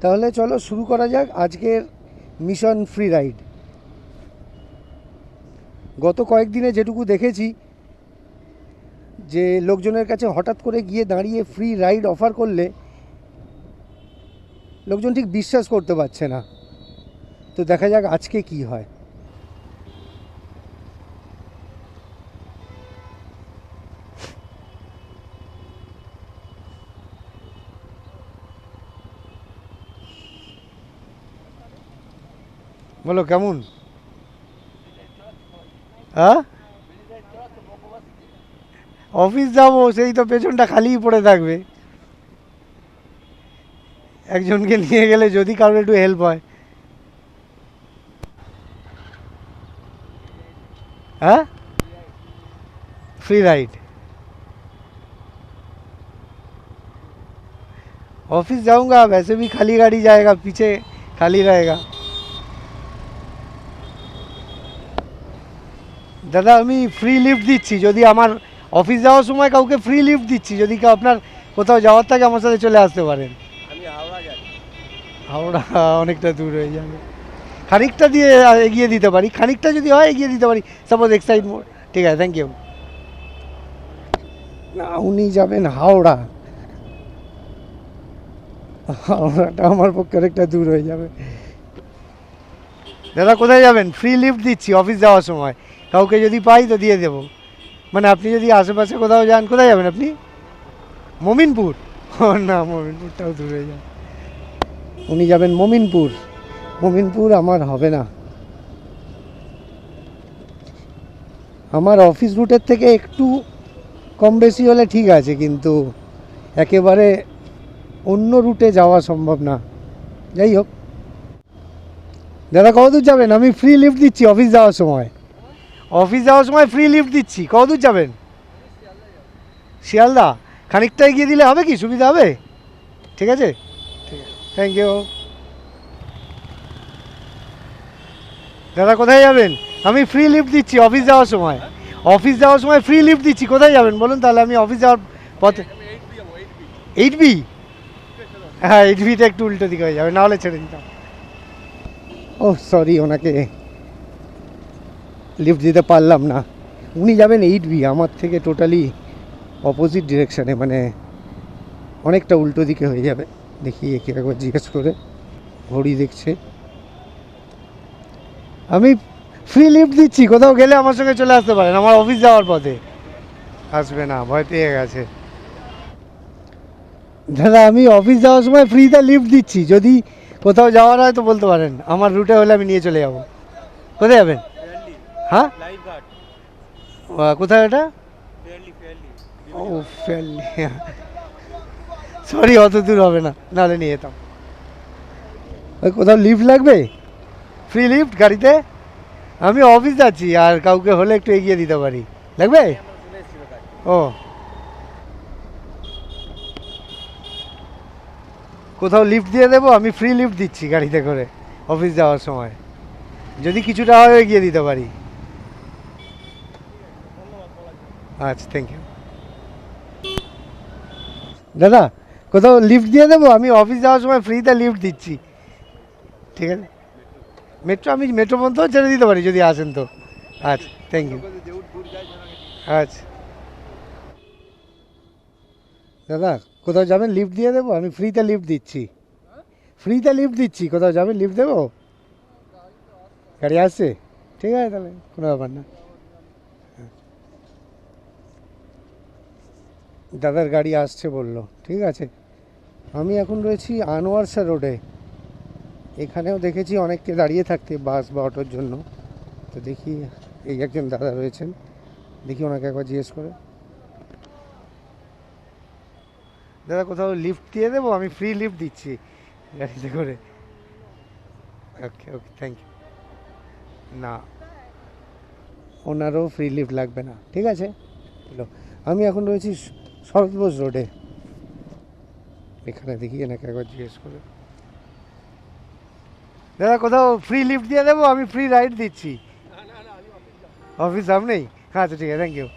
তাহলে চলো শুরু করা যাক আজকের মিশন ফ্রি রাইড। গত কয়েকদিনে যেটুকু দেখেছি যে লোকজনের কাছে হঠাৎ করে গিয়ে দাঁড়িয়ে ফ্রি রাইড অফার করলে লোকজন ঠিক বিশ্বাস করতে পারছে না। তো দেখা যাক আজকে কি হয়। বলো কেমন? হ্যাঁ, অফিস যাবো, সেই তো পেছনটা খালিই পড়ে থাকবে। একজনকে নিয়ে গেলে যদি কারোর একটু হেল্প হয়। हाँ फ्री राइड ऑफिस जाऊंगा, वैसे भी खाली गाड़ी जाएगा, पीछे खाली रहेगा। দাদা আমি ফ্রি লিফট দিচ্ছি, যদি আমার অফিস যাওয়ার সময় কাউকে ফ্রি লিফট দিচ্ছি, যদি কেউ আপনার কোথাও যাওয়ার থাকে আমার সাথে চলে আসতে পারেন। আমি হাওড়া যাচ্ছি। হাওড়া অনেকটা দূর হয়ে যাবে, খানিকটা দিয়ে এগিয়ে দিতে পারি, খানিকটা যদি হয় এগিয়ে দিতে পারি, সাপোজ এক্সাইড মোড। ঠিক আছে, থ্যাংক ইউ। না উনি যাবেন হাওড়া, হাওড়াটা আমার পক্ষে অনেকটা দূর হয়ে যাবে। দাদা কোথায় যাবেন? ফ্রি লিফট দিচ্ছি অফিস যাওয়ার সময়, কাউকে যদি পাই তো দিয়ে দেবো। মানে আপনি যদি আশেপাশে কোথাও যান, কোথায় যাবেন আপনি? মমিনপুর? না মমিনপুরটাও দূর হয়ে যাবে। উনি যাবেন মমিনপুর, মমিনপুর আমার হবে না। আমার অফিস রুটের থেকে একটু কম বেশি হলে ঠিক আছে, কিন্তু একেবারে অন্য রুটে যাওয়া সম্ভব না। যাই হোক, দাদা কতদূর যাবেন? আমি ফ্রি লিফট দিচ্ছি অফিস যাওয়ার সময়, অফিস যাওয়ার সময় ফ্রি লিফট দিচ্ছি। কতদূর যাবেন? শিয়ালদা? খানিকটা এগিয়ে দিলে হবে কি, সুবিধা হবে? ঠিক আছে, ঠিক আছে, থ্যাংক ইউ। দাদা কোথায় যাবেন? আমি ফ্রি লিফট দিচ্ছি অফিস যাওয়ার সময়, অফিস যাওয়ার সময় ফ্রি লিফট দিচ্ছি। কোথায় যাবেন বলুন, তাহলে আমি অফিস যাওয়ার পথে। 8B? হ্যাঁ 8Bটা একটু উল্টো দিকে হয়ে যাবে, নাহলে ছেড়ে দিতাম। ও সরি, ওনাকে লিফট দিতে পারলাম না। উনি যাবেন 8B, আমার থেকে টোটালি অপোজিট ডিরেকশানে, মানে অনেকটা উল্টো দিকে হয়ে যাবে। দেখি একে একবার জিজ্ঞেস করে, ঘড়ি দেখছে। আমি ফ্রি লিফট দিচ্ছি, কোথাও গেলে আমার সঙ্গে চলে আসতে পারেন, আমার অফিস যাওয়ার পথে। আসবে না, ভয় পেয়ে গেছে। দাদা আমি অফিস যাওয়ার সময় ফ্রিতে লিফট দিচ্ছি, যদি কোথাও যাওয়ার হয় তো বলতে পারেন, আমার রুটে হলে আমি নিয়ে চলে যাব। কোথায় যাবেন? হ্যাঁ কোথায় এটা? ও ফেয়ারলি, সরি অত দূর হবে না, নাহলে নিয়ে যেতাম। ওই কোথাও লিফট লাগবে, ফ্রি লিফট গাড়িতে? আমি অফিস যাচ্ছি, আর কাউকে হলে একটু এগিয়ে দিতে পারি। লাগবে? ও কোথাও লিফট দিয়ে দেবো, আমি ফ্রি লিফট দিচ্ছি গাড়িতে করে অফিস যাওয়ার সময়, যদি কিছুটা হয় এগিয়ে দিতে পারি। আচ্ছা থ্যাংক ইউ। দাদা কোথাও লিফট দিয়ে দেবো, আমি অফিস যাওয়ার সময় ফ্রিতে লিফট দিচ্ছি। ঠিক আছে, মেট্রো, আমি মেট্রো পর্যন্ত ছেড়ে দিতে পারি যদি আসেন তো। আচ্ছা থ্যাংক ইউ। আচ্ছা দাদা কোথাও যাবেন, লিফট দিয়ে দেবো, আমি ফ্রিতে লিফট দিচ্ছি, ফ্রিতে লিফট দিচ্ছি। কোথাও যাবেন, লিফট দেবো? গাড়ি আসছে? ঠিক আছে তাহলে কোনো ব্যাপার না। দাদার গাড়ি আসছে বললো, ঠিক আছে। আমি এখন রয়েছি আনোয়ার শাহ রোডে, এখানেও দেখেছি অনেককে দাঁড়িয়ে থাকতে বাস বা অটোর জন্য। তো দেখি এই একজন দাদা রয়েছেন, দেখি ওনাকে একবার জিজ্ঞেস করে। দাদা কোথাও লিফট দিয়ে দেবো, আমি ফ্রি লিফট দিচ্ছি গাড়িতে করে। ওকে ওকে থ্যাংক ইউ। না ওনারও ফ্রি লিফট লাগবে না, ঠিক আছে। আমি এখন রয়েছি শরৎ বোস রোডে, এখানে দেখি এনাকে একবার জিজ্ঞেস করে। দাদা কোথাও ফ্রি লিফট দিয়ে দেবো, আমি ফ্রি রাইড দিচ্ছি। অফিস সামনেই? আচ্ছা ঠিক আছে, থ্যাংক ইউ।